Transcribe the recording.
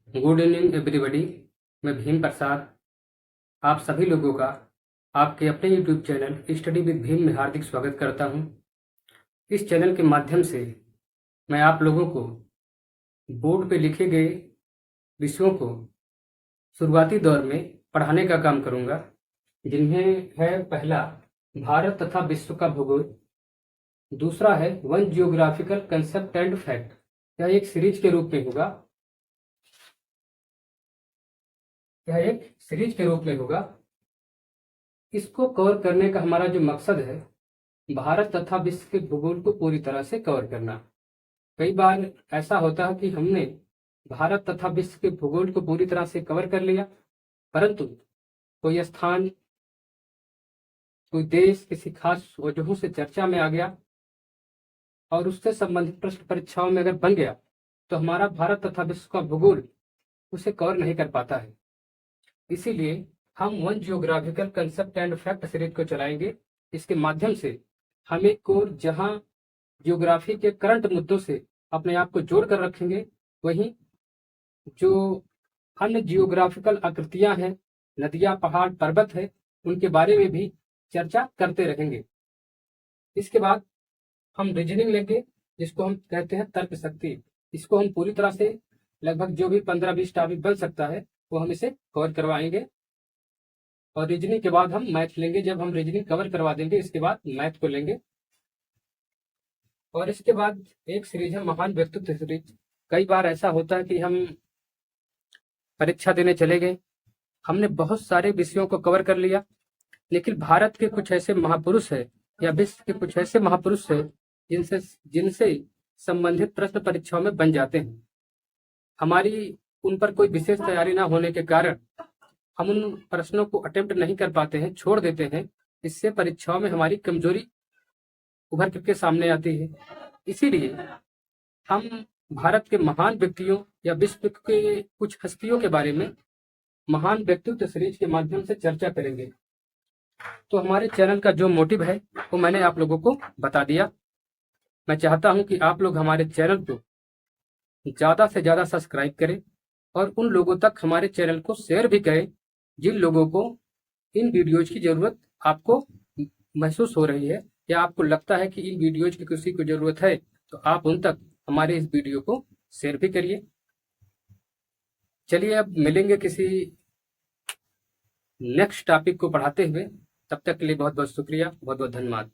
Good evening everybody. मैं भीम प्रसाद आप सभी लोगों का आपके अपने YouTube channel study with Bhim में हार्दिक स्वागत करता हूं। इस चैनल के माध्यम से मैं आप लोगों को बोर्ड पे लिखे गए विषयों को शुरुआती दौर में पढ़ाने का काम करूंगा, जिनमें है पहला भारत तथा विश्व का भूगोल, दूसरा है one geographical concept and fact. यह एक सीरीज के रूप में होगा। इसको कवर करने का हमारा जो मकसद है, भारत तथा विश्व के भूगोल को पूरी तरह से कवर करना। कई बार ऐसा होता है कि हमने भारत तथा विश्व के भूगोल को पूरी तरह से कवर कर लिया, परंतु कोई स्थान, कोई देश किसी खास वजहों से चर्चा में आ गया और उससे संबंधित प्रश्न परीक्षाओं में अगर बन गया तो हमारा भारत तथा विश्व का भूगोल उसे कवर नहीं कर पाता है। इसीलिए हम one geographical concept and fact series को चलाएंगे। इसके माध्यम से हम एक और जहां जियोग्राफी के करंट मुद्दों से अपने आप को जोड़ कर रखेंगे, वहीं जो अन्य जियोग्राफिकल आकृतियां हैं, नदियां, पहाड़, पर्वत है, उनके बारे में भी चर्चा करते रहेंगे। इसके बाद हम रीजनिंग लेंगे, जिसको हम कहते हैं तर्क शक्ति। इसको हम पूरी तरह से लगभग जो भी 15-20 टॉपिक बन सकता है वो हम इसे कवर करवाएंगे। और रीजनिंग के बाद हम मैथ लेंगे। जब हम रीजनिंग कवर करवा देंगे, इसके बाद मैथ को लेंगे। और इसके बाद एक सीरीज है महान व्यक्तित्व सीरीज। कई बार ऐसा होता है कि हम परीक्षा देने चले गए, हमने बहुत सारे विषयों को कवर कर लिया, लेकिन भारत के कुछ ऐसे महापुरुष है या विश्व के कुछ ऐसे महापुरुष है जिनसे संबंधित प्रश्न परीक्षाओं में बन जाते हैं। हमारी उन पर कोई विशेष तैयारी ना होने के कारण हम उन प्रश्नों को अटेम्प्ट नहीं कर पाते हैं, छोड़ देते हैं। इससे परीक्षाओं में हमारी कमजोरी उभर करके सामने आती है। इसीलिए हम भारत के महान व्यक्तियों या विश्व के कुछ हस्तियों के बारे में महान व्यक्तित्व सीरीज के माध्यम से चर्चा करेंगे। तो हमारे चैनल का जो मोटिव है वो मैंने आप लोगों को बता दिया। मैं चाहता हूं कि आप लोग हमारे चैनल को ज्यादा से ज्यादा सब्सक्राइब करें और उन लोगों तक हमारे चैनल को शेयर भी करें जिन लोगों को इन वीडियोज की जरूरत आपको महसूस हो रही है या आपको लगता है कि इन वीडियोज की किसी को जरूरत है, तो आप उन तक हमारे इस वीडियो को शेयर भी करिए। चलिए अब मिलेंगे किसी नेक्स्ट टॉपिक को पढ़ाते हुए। तब तक के लिए बहुत बहुत शुक्रिया, बहुत बहुत धन्यवाद।